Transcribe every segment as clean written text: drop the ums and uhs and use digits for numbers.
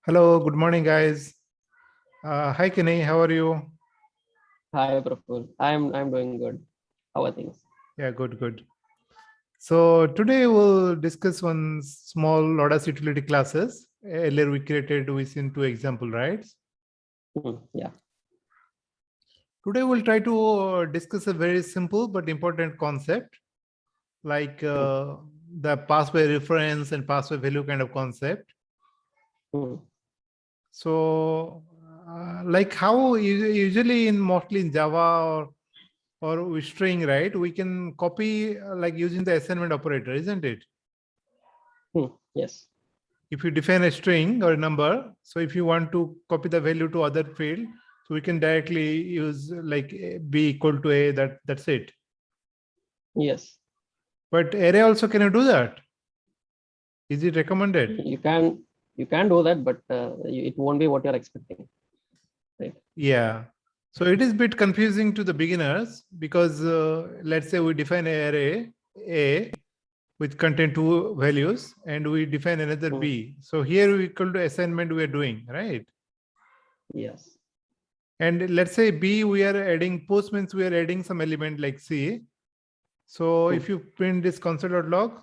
Hello, good morning, guys. Hi, Kenny. How are you? Hi, Praful. I'm doing good. How are things? Yeah, good, good. So today we'll discuss one small Lodas utility classes. Earlier we created within two example, right? Yeah. Today we'll try to discuss a very simple but important concept, like the password reference and password value kind of concept. So, like how usually in mostly in Java or with string, right? We can copy like using the assignment operator, isn't it? Yes. If you define a string or a number, so if you want to copy the value to other field, so we can directly use like b equal to a, that's it. Yes. But array also, can you do that? Is it recommended? You can do that, but it won't be what you're expecting. Right. Yeah. So it is a bit confusing to the beginners because let's say we define an array A with contain two values and we define another B. So here we equal to assignment we are doing, right? Yes. And let's say B, we are adding post means we are adding some element like C. So if you print this console.log,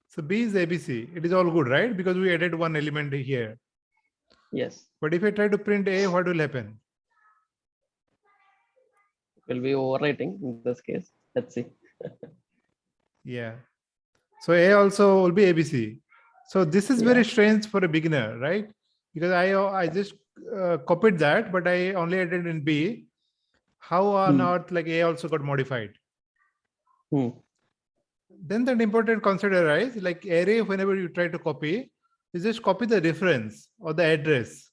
so B is ABC. It is all good, right? Because we added one element here. Yes. But if I try to print A, what will happen? It will be overwriting in this case. Let's see. Yeah. So A also will be ABC. So this is very strange for a beginner, right? Because I just copied that, but I only added in B. How on earth like A also got modified? Then that important concept arises, like array, whenever you try to copy, you just copy the reference or the address.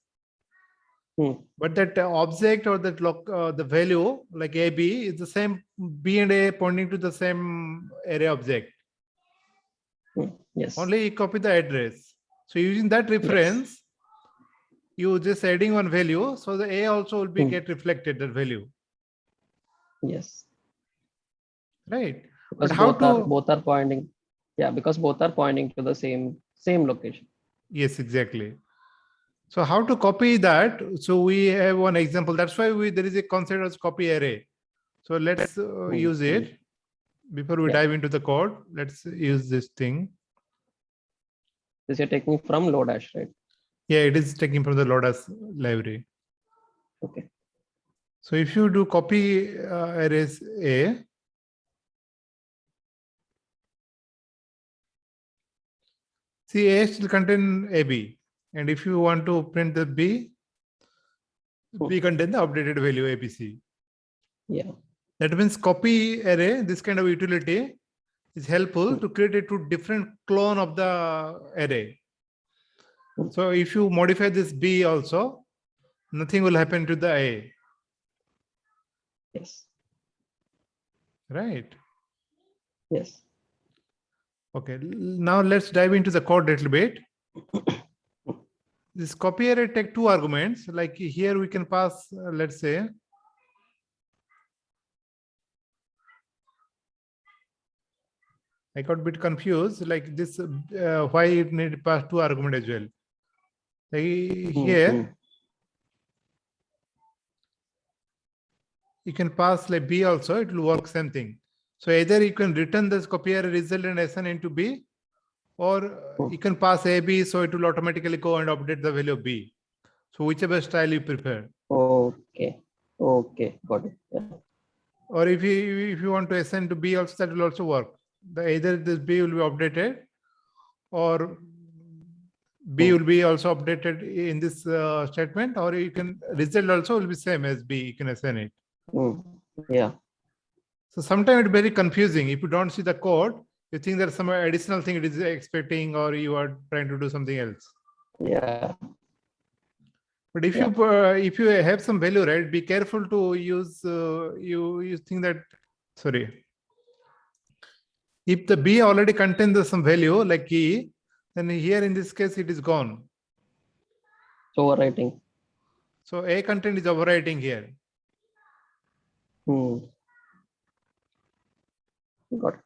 But that object or that the value like AB is the same, B and A pointing to the same array object. Yes. Only you copy the address. So using that reference, you just adding one value, so the A also will be get reflected that value. Yes. Right. Because but how both are pointing. Yeah, because both are pointing to the same location. Yes, exactly. So how to copy that? So we have one example. That's why there is a concept as copy array. So let's use it. Before we dive into the code, let's use this thing. This you're taking from Lodash, right? Yeah, it is taken from the Lodas library. Okay. So if you do copy arrays A, see A still contain AB. And if you want to print the B, B contain the updated value ABC. Yeah. That means copy array, this kind of utility is helpful to create a two different clone of the array. So if you modify this B also, nothing will happen to the A. Yes. Right. Yes. Okay. Now let's dive into the code a little bit. This copy array take two arguments. Like here we can pass, let's say, I got a bit confused. Like this, why it need to pass two argument as well. Like here, you can pass like B also. It will work same thing. So either you can return this copy array result and assign into B, or you can pass AB, so it will automatically go and update the value of B. So whichever style you prefer. Okay. Okay. Got it. Yeah. Or if you want to assign to B also, that will also work. Either this B will be updated, or B will be also updated in this statement, or you can result also will be same as B. You can assign it. Yeah. So sometimes it's very confusing. If you don't see the code, you think there's some additional thing it is expecting, or you are trying to do something else. Yeah. But if you have some value, right, be careful to use. You think that, sorry. If the B already contains some value like key, then here in this case it is gone. It's overwriting. So A content is overwriting here. Got it.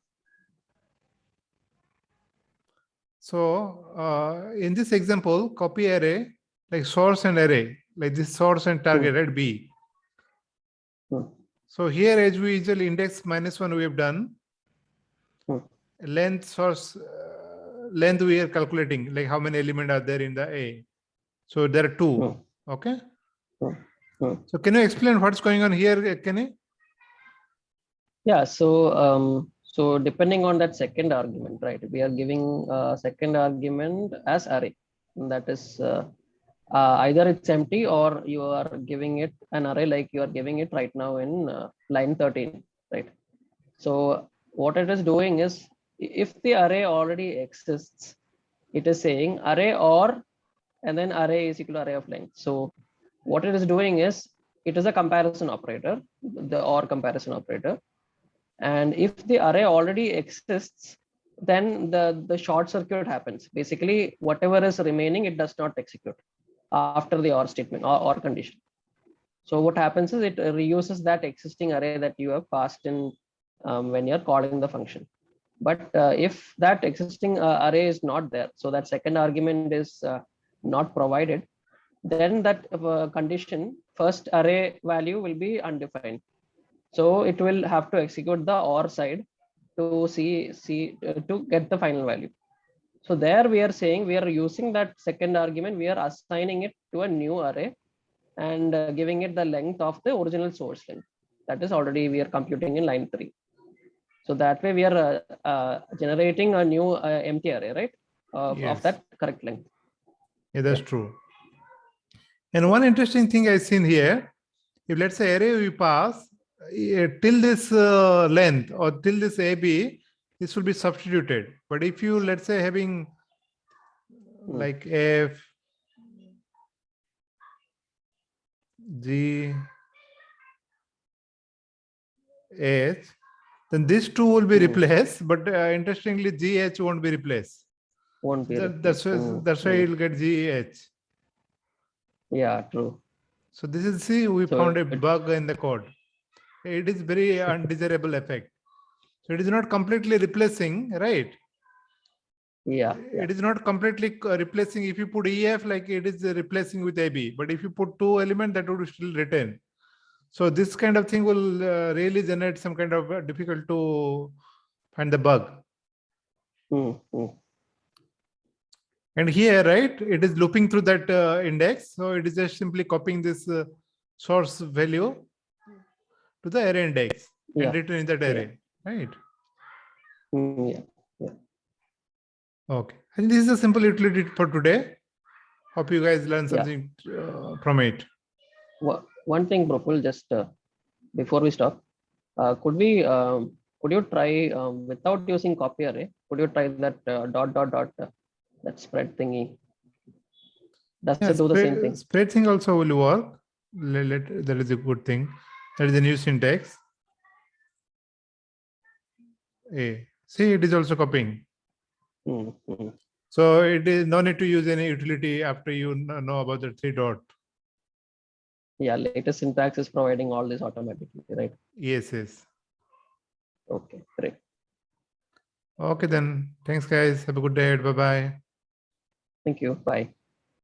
So in this example, copy array, like source and array, like this source and target, right? B. So here, as we usually index -1 we have done, length source, length we are calculating, like how many elements are there in the A. So there are 2. Okay. So can you explain what's going on here, Kenny? Yeah, so depending on that second argument, right? We are giving second argument as array. That is either it's empty or you are giving it an array like you are giving it right now in line 13, right? So what it is doing is, if the array already exists, it is saying array or, and then array is equal to array of length. So what it is doing is, it is a comparison operator, the or comparison operator. And if the array already exists, then the short circuit happens. Basically, whatever is remaining, it does not execute after the or statement or condition. So what happens is, it reuses that existing array that you have passed in when you're calling the function. But if that existing array is not there, so that second argument is not provided, then that condition first array value will be undefined. So it will have to execute the or side to to get the final value. So there we are saying, we are using that second argument, we are assigning it to a new array and giving it the length of the original source length. That is already we are computing in line 3. So that way we are generating a new empty array, right? Yes. Of that correct length. Yeah, that's true. And one interesting thing I've seen here, if let's say array we pass till this length or till this AB, this will be substituted. But if you, let's say, having like F, G, H, then this 2 will be replaced, but interestingly, GH won't be replaced. Won't be That's why you'll get GH. Yeah, true. So this is, see, we found a bug in the code. It is very undesirable effect. So it is not completely replacing, right? Yeah. It is not completely replacing. If you put EF, like it is replacing with AB, but if you put 2 elements, that would still retain. So this kind of thing will really generate some kind of difficult to find the bug. And here, right, it is looping through that index. So it is just simply copying this source value to the array index and returning that array, right? Okay. I think this is a simple utility for today. Hope you guys learned something from it. One thing, Praful, just before we stop, could you try without using copy array? Could you try that that spread thingy? Does it do the same thing? Spread thing also will work. That is a good thing. That is a new syntax. See, it is also copying. So it is no need to use any utility after you know about the 3 dot. Yeah, latest syntax is providing all this automatically, right? Yes. Okay, great. Okay then. Thanks, guys. Have a good day. Bye-bye. Thank you. Bye.